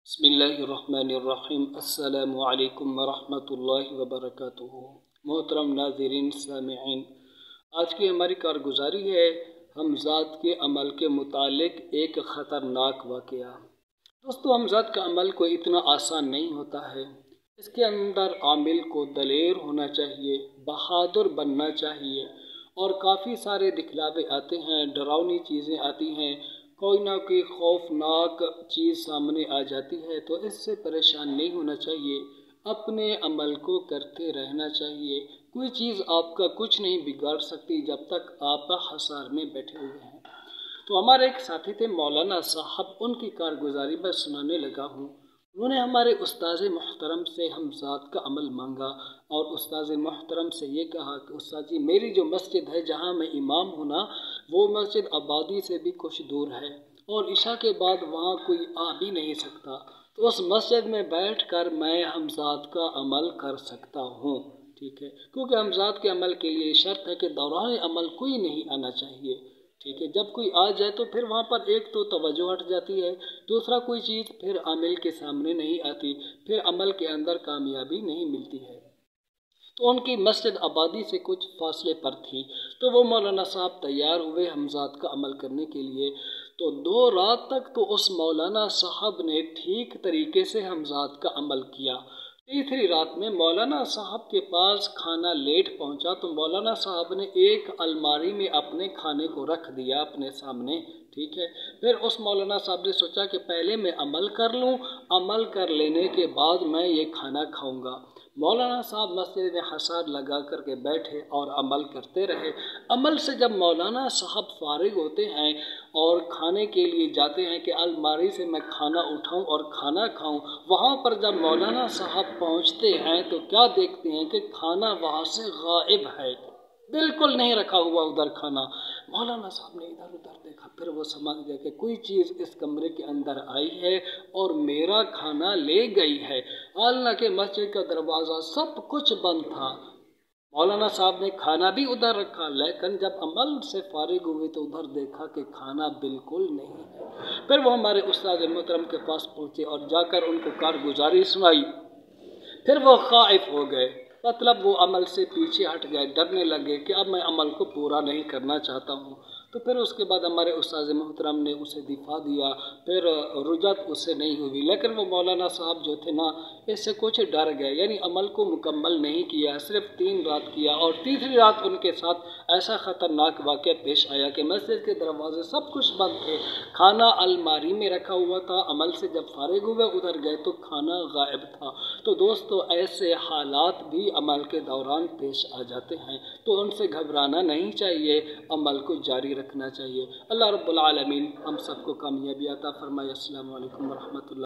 बिस्मिल्लाहिर्रहमानिर्रहीम। अस्सलामु अलैकुम वरहमतुल्लाहि वबरकातुहू। मोहतरम नाज़रीन सामिईन, आज की हमारी कारगुजारी है हमज़ात के अमल के मुतालिक एक ख़तरनाक वाक़या। दोस्तों, हमज़ात का अमल कोई इतना आसान नहीं होता है। इसके अंदर आमिल को दलेर होना चाहिए, बहादुर बनना चाहिए और काफ़ी सारे दिखलावे आते हैं, डरावनी चीज़ें आती हैं, कोई ना कोई खौफनाक चीज़ सामने आ जाती है, तो इससे परेशान नहीं होना चाहिए। अपने अमल को करते रहना चाहिए। कोई चीज़ आपका कुछ नहीं बिगाड़ सकती जब तक आप हसार में बैठे हुए हैं। तो हमारे एक साथी थे मौलाना साहब, उनकी कारगुजारी मैं सुनाने लगा हूँ। उन्होंने हमारे उस्ताद मोहतरम से हमज़ात का अमल मांगा और उस्ताद मोहतरम से ये कहा कि उस्ताद जी, मेरी जो मस्जिद है जहाँ मैं इमाम हूँ ना, वो मस्जिद आबादी से भी कुछ दूर है और इशा के बाद वहाँ कोई आ भी नहीं सकता, तो उस मस्जिद में बैठकर मैं हमज़ात का अमल कर सकता हूँ। ठीक है, क्योंकि हमज़ात के अमल के लिए शर्त है कि दौरान अमल कोई नहीं आना चाहिए। ठीक है, जब कोई आ जाए तो फिर वहाँ पर एक तो तवज्जो हट जाती है, दूसरा कोई चीज़ फिर आमिल के सामने नहीं आती, फिर अमल के अंदर कामयाबी नहीं मिलती है। तो उनकी मस्जिद आबादी से कुछ फासले पर थी, तो वो मौलाना साहब तैयार हुए हमज़ात का अमल करने के लिए। तो 2 रात तक तो उस मौलाना साहब ने ठीक तरीके से हमज़ात का अमल किया। तीसरी रात में मौलाना साहब के पास खाना लेट पहुंचा, तो मौलाना साहब ने एक अलमारी में अपने खाने को रख दिया अपने सामने। ठीक है, फिर उस मौलाना साहब ने सोचा कि पहले मैं अमल कर लूं, अमल कर लेने के बाद मैं ये खाना खाऊंगा। मौलाना साहब मस्जिद में हसार लगा करके बैठे और अमल करते रहे। अमल से जब मौलाना साहब फारिग होते हैं और खाने के लिए जाते हैं कि अलमारी से मैं खाना उठाऊं और खाना खाऊं, वहाँ पर जब मौलाना साहब पहुँचते हैं तो क्या देखते हैं कि खाना वहाँ से गायब है, बिल्कुल नहीं रखा हुआ उधर खाना। मौलाना साहब ने इधर उधर देखा, फिर वो समझ गए कि कोई चीज़ इस कमरे के अंदर आई है और मेरा खाना ले गई है। हालांकि मस्जिद का दरवाज़ा सब कुछ बंद था। मौलाना साहब ने खाना भी उधर रखा, लेकिन जब अमल से फारिग हुए तो उधर देखा कि खाना बिल्कुल नहीं है। फिर वो हमारे उस्ताद मोहतरम के पास पहुँचे और जाकर उनको कारगुजारी सुनाई। फिर वो खाइफ हो गए, मतलब वो अमल से पीछे हट गए, डरने लगे कि अब मैं अमल को पूरा नहीं करना चाहता हूँ। तो फिर उसके बाद हमारे उस्ताद मोहतरम ने उसे दिफा दिया, फिर रुजत उससे नहीं हुई। लेकिन वो मौलाना साहब जो थे ना, इससे कुछ डर गए, यानी अमल को मुकम्मल नहीं किया, सिर्फ 3 रात किया। और तीसरी रात उनके साथ ऐसा ख़तरनाक वाक़या पेश आया कि मस्जिद के दरवाजे सब कुछ बंद थे, खाना अलमारी में रखा हुआ था। अमल से जब फारिग हुए उधर गए तो खाना गायब था। तो दोस्तों, ऐसे हालात भी अमल के दौरान पेश आ जाते हैं, तो उनसे घबराना नहीं चाहिए, अमल को जारी रखना चाहिए। अल्लाह रब्बुल आलमीन हम सबको कामयाबी अता फरमाए। अस्सलामु अलैकुम वरहमतुल्लाह।